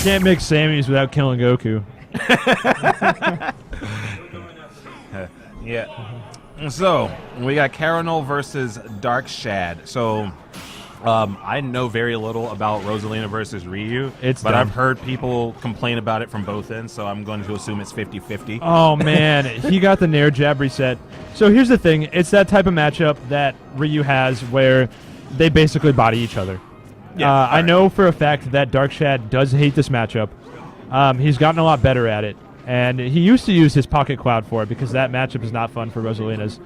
Can't make Sammys without killing Goku. Yeah. So we got Karinole versus Darkshad. So I know very little about Rosalina versus Ryu, but I've heard people complain about it from both ends, so I'm going to assume it's 50-50. Oh, man. He got the Nair jab reset. So here's the thing. It's that type of matchup that Ryu has where they basically body each other. Yeah, I know for a fact that Darkshad does hate this matchup. He's gotten a lot better at it. And he used to use his Pocket Cloud for it because that matchup is not fun for Rosalina's.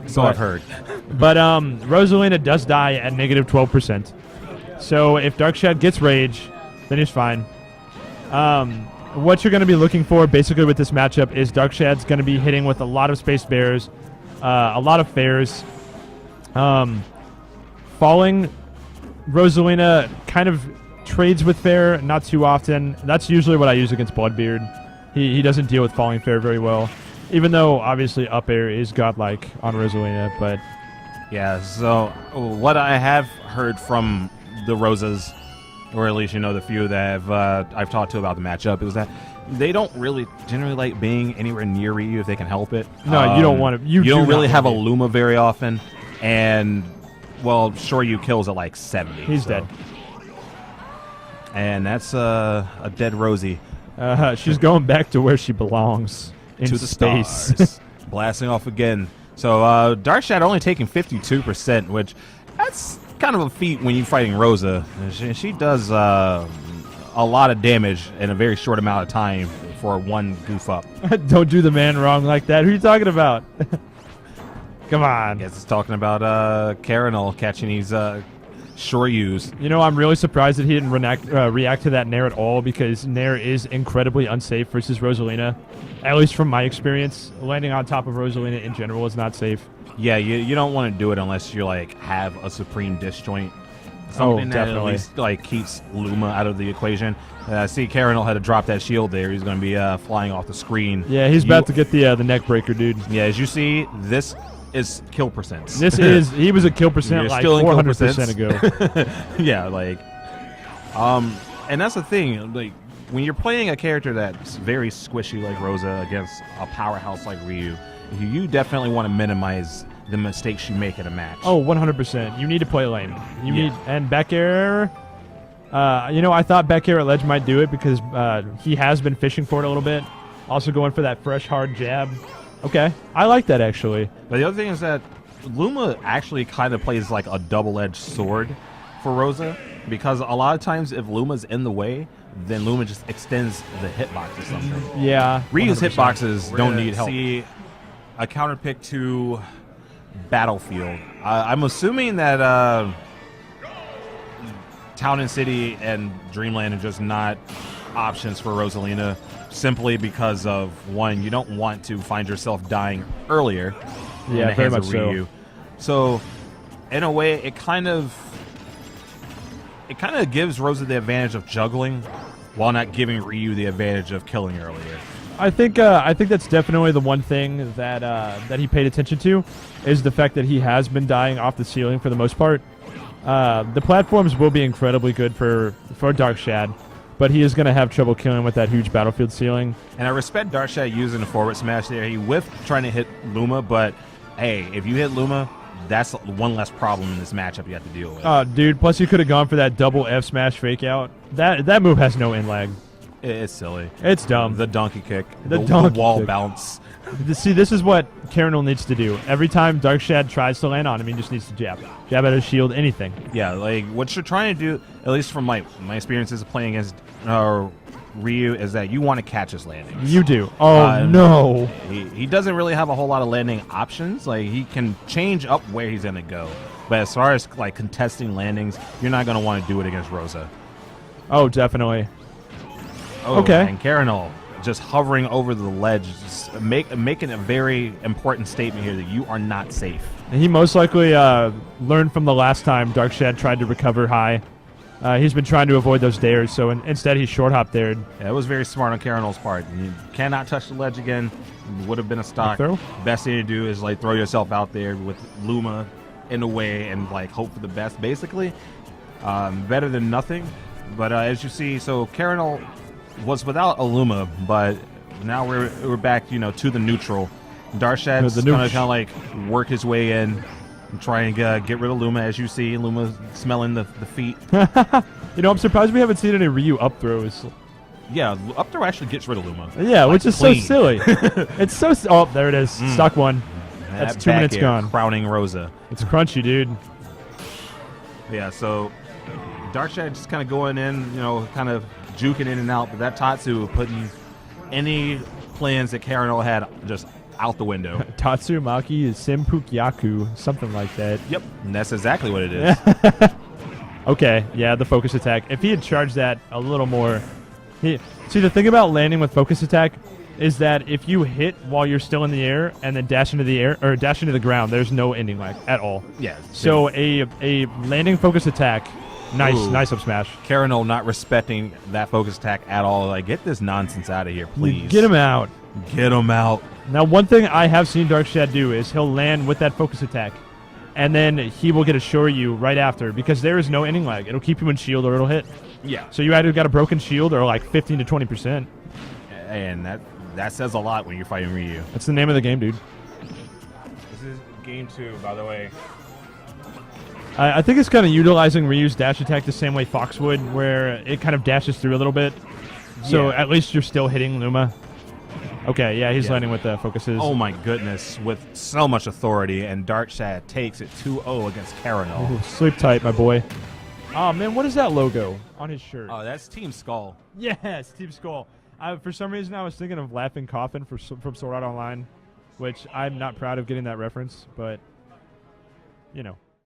So I've heard. But Rosalina does die at negative 12%. So if Darkshad gets Rage, then he's fine. What you're going to be looking for basically with this matchup is Darkshad's going to be hitting with a lot of Space Bears, a lot of Fairs. Falling, Rosalina kind of trades with Fair, not too often. That's usually what I use against Bloodbeard. He doesn't deal with falling Fair very well, even though obviously up air is godlike on Rosalina. But yeah, so what I have heard from the Rosas, or at least the few that I've talked to about the matchup, is that they don't really generally like being anywhere near Ryu if they can help it. No, you don't want to. You don't really have a Luma very often, and well, sure, you kills at like 70. He's dead, and that's a dead Rosie. She's going back to where she belongs, in to the space. Stars. Blasting off again. So Darkshad only taking 52%, which that's kind of a feat when you're fighting Rosa. She does a lot of damage in a very short amount of time for one goof up. Don't do the man wrong like that. Who are you talking about? Come on. I guess it's talking about Karinole catching these Shoryus. I'm really surprised that he didn't react to that Nair at all, because Nair is incredibly unsafe versus Rosalina. At least from my experience, landing on top of Rosalina in general is not safe. Yeah, you don't want to do it unless you have a supreme disjoint. Something that definitely. At least keeps Luma out of the equation. See, Karinole had to drop that shield there. He's going to be flying off the screen. Yeah, he's about to get the neck breaker, dude. Yeah, as you see, this is kill percent. He was a kill percent like 400% ago. Yeah, and that's the thing, when you're playing a character that's very squishy like Rosa against a powerhouse like Ryu, you definitely want to minimize the mistakes you make in a match. Oh, 100%. You need to play lane. And back air. I thought back air at ledge might do it because he has been fishing for it a little bit. Also going for that fresh hard jab. Okay, I like that actually. But the other thing is that Luma actually kind of plays like a double-edged sword for Rosa, because a lot of times if Luma's in the way, then Luma just extends the hitbox or something. Yeah. Ryu's hitboxes don't need help. See a counter pick to Battlefield. I'm assuming that Town and City and Dreamland are just not options for Rosalina, simply because of, one, you don't want to find yourself dying earlier in the hands of Ryu. So in a way, it kind of gives Rosa the advantage of juggling while not giving Ryu the advantage of killing earlier. I think that's definitely the one thing that he paid attention to, is the fact that he has been dying off the ceiling for the most part. The platforms will be incredibly good for Darkshad, but he is going to have trouble killing with that huge battlefield ceiling. And I respect Darkshad using the forward smash there. He whiffed trying to hit Luma, but hey, if you hit Luma, that's one less problem in this matchup you have to deal with. Oh, dude, plus you could have gone for that double F smash fake out. That move has no in lag. It's silly. It's dumb. The donkey kick. The wall kick. bounce. See, this is what Karinole needs to do. Every time Darkshad tries to land on him, he just needs to jab. Jab at his shield, anything. Yeah, what you're trying to do, at least from my experiences of playing against Ryu, is that you want to catch his landings. You do. Oh, no. He doesn't really have a whole lot of landing options. He can change up where he's going to go. But as far as contesting landings, you're not going to want to do it against Rosa. Oh, definitely. Oh, okay. And Karinole just hovering over the ledge, just making a very important statement here that you are not safe. And he most likely learned from the last time Darkshad tried to recover high. He's been trying to avoid those dares, so instead he short hopped dared. Yeah, it was very smart on Karinole's part. You cannot touch the ledge again. Would have been a stock. Best thing to do is throw yourself out there with Luma in the way and hope for the best. Basically, better than nothing. But as you see, so Karinole was without Illuma, but now we're back, to the neutral. Darkshad's going to kind of like work his way in and try and get rid of Luma. As you see, Luma smelling the feet. I'm surprised we haven't seen any Ryu up throws. Yeah, up throw actually gets rid of Luma. Yeah, which is clean. So silly. It's so... Oh, there it is. Stuck one. That's 2 minutes gone. Crowning Rosa. It's crunchy, dude. Yeah, so Darkshad just kind of going in, kind of juking in and out, but that Tatsu putting any plans that Karinole had just out the window. Tatsumaki is Senpukyaku, something like that. Yep, and that's exactly what it is. Okay, yeah, the focus attack. If he had charged that a little more... See, the thing about landing with focus attack is that if you hit while you're still in the air and then dash into the air or dash into the ground, there's no ending lag at all. Yeah. So a landing focus attack, nice up smash. Karinole not respecting that focus attack at all. Like, get this nonsense out of here, please. Get him out. Get him out. Now, one thing I have seen Darkshad do is he'll land with that focus attack, and then he will get a Shoryu right after because there is no ending lag. It'll keep you in shield or it'll hit. Yeah. So you either got a broken shield or like 15 to 20%. And that says a lot when you're fighting Ryu. That's the name of the game, dude. This is game 2, by the way. I think it's kind of utilizing Ryu's dash attack the same way Fox would, where it kind of dashes through a little bit. So at least you're still hitting Luma. Okay, yeah, he's landing with the focuses. Oh my goodness, with so much authority, and Darkshad takes it 2-0 against Karinole. Ooh, sleep tight, my boy. Oh, man, what is that logo on his shirt? Oh, that's Team Skull. Yes, Team Skull. For some reason, I was thinking of Laughing Coffin from Sword Art Online, which I'm not proud of getting that reference, but,